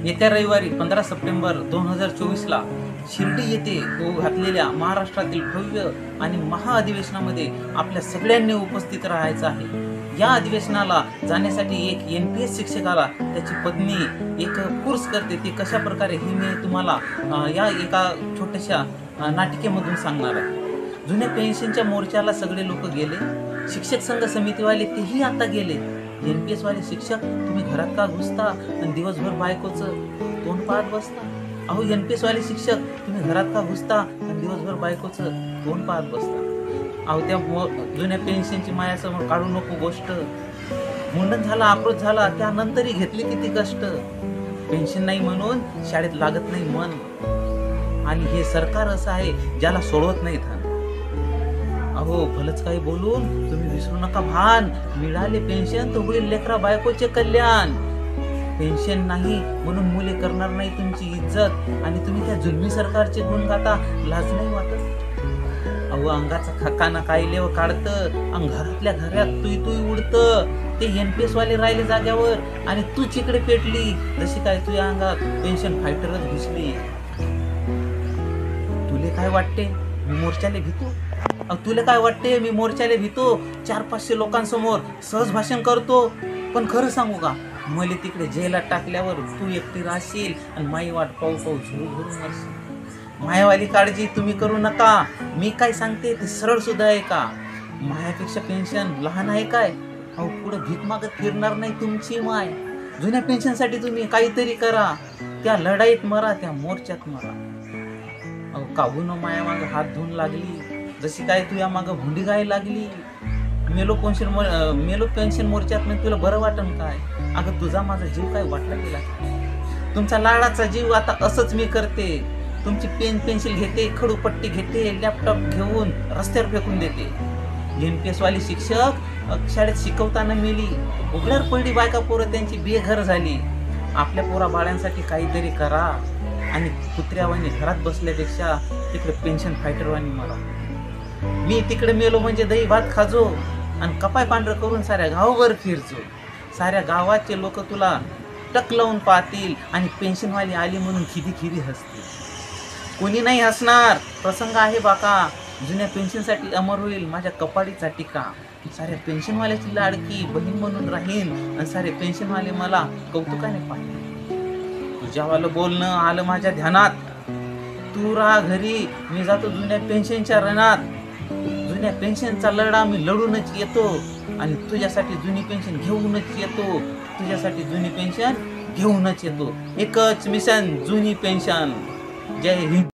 येत्या रविवारी 15 सप्टेंबर 2024 ला शिर्डी येथे होऊ घातलेल्या महाराष्ट्रातील भव्य आणि महाअधिवेशनामध्ये आपल्या सगळ्यांनी उपस्थित राहायचं आहे। या अधिवेशनाला जाण्यासाठी एक NPS शिक्षकाला त्याची पत्नी एक कोर्स करते, ती कशा प्रकारे ही मी तुम्हाला या एका छोट्याशा नाटिकेमधून सांगणार आहे। जुन्या पेन्शनच्या मोर्चाला सगळे लोक गेले, शिक्षक संघ समितीवाले तेही आता गेले। NPS वाले शिक्षक तुम्ही घरात का घुसता आणि दिवसभर बायकोचं तोंड पाहत बसता? अहो NPS वाले शिक्षक तुम्ही घरात का घुसता आणि दिवसभर बायकोचं तोंड पाहत बसता? अहो त्या जुन्या पेन्शनची मायासमोर काढू नको गोष्ट। मुंडन झाला, आक्रोश झाला, त्यानंतरही घेतली किती कष्ट। पेन्शन नाही म्हणून शाळेत लागत नाही मन, आणि हे सरकार असं आहे ज्याला सोडवत नाही धन। अहो भलच काही बोलून तुम्ही विसरू नका भान, मिळाले पेन्शन तर होईल लेकरा बायकोचे कल्याण। पेन्शन नाही म्हणून मुले करणार नाही तुमची इज्जत, आणि तुम्ही त्या जुलमी सरकारचे गुण गाता, लाज नाही वाटत? अहो अंगाचा खकाना कायले व काढतं, घरातल्या घरात तुई उडतं। ते NPS वाले राहिले जाग्यावर आणि तूच इकडे पेटली, जशी काय तुझ्या अंगात पेन्शन फायटरच घुसली। तुले काय वाटते मी मोर्चाले भीतो? तुला काय वाटते मी मोर्चाले भीतो? 400-500 लोकांसमोर सहज भाषण करतो, पण खरं सांगू का, मला तिकडे जेलात टाकल्यावर तू एकटी राहशील आणि माई वाट पाहू झुरू मरशील। मायावाली काळजी तुम्ही करू नका, मी काय सांगते ते सरळ सुद्धा आहे का? मायापेक्षा पेन्शन लहान आहे काय? अहो पुढे भीक मागत फिरणार नाही तुमची माय। जुन्या पेन्शनसाठी तुम्ही काहीतरी करा, त्या लढाईत मरा, त्या मोर्चात मरा। अहो काहून माया मागं हात धुवून लागली, जशी काय तुझ्या मागं भुंडी गाय लागली? मेलो पेन्शन मोर्चात मी तुला बरं वाटन काय? अगं तुझा माझा जीव काय वाटला गेला? तुमचा लाडाचा जीव आता असंच मी करते, तुमची पेन्सिल घेते, खडूपट्टी घेते, लॅपटॉप घेऊन रस्त्यावर फेकून देते। NPS वाली शिक्षक शाळेत शिकवताना मिली, उघड्यावर पडली बायका पोरं त्यांची बेघर झाली। आपल्या पोरा बाळांसाठी काहीतरी करा, आणि कुत्र्यावानी घरात बसल्यापेक्षा तिकडे पेन्शन फायटरवानी मला। मी तिकडे मेलो म्हणजे दही भात खाजो आणि कपाय पांढरं करून साऱ्या गावभर फिरजो। साऱ्या गावाचे लोक तुला टक लावून पाहतील आणि पेन्शनवाली आली म्हणून खिदी हसतील। कोणी नाही हसणार, प्रसंग आहे बाका, जुन्या पेन्शनसाठी अमर होईल माझ्या कपाळीचा टीका। साऱ्या पेन्शनवाल्याची लाडकी बहीण म्हणून राहीन, आणि सारे पेन्शनवाले मला कौतुकाने पाहतील। तुझ्यावालं बोलणं आलं माझ्या ध्यानात, तू राहा घरी, मी जातो जुन्या पेन्शनच्या रणात। जुन्या पेन्शनचा लढा मी लढूनच येतो, आणि तुझ्यासाठी जुनी पेन्शन घेऊनच येतो, तुझ्यासाठी जुनी पेन्शन घेऊनच येतो। एकच मिशन जुनी पेन्शन। जय हिंद।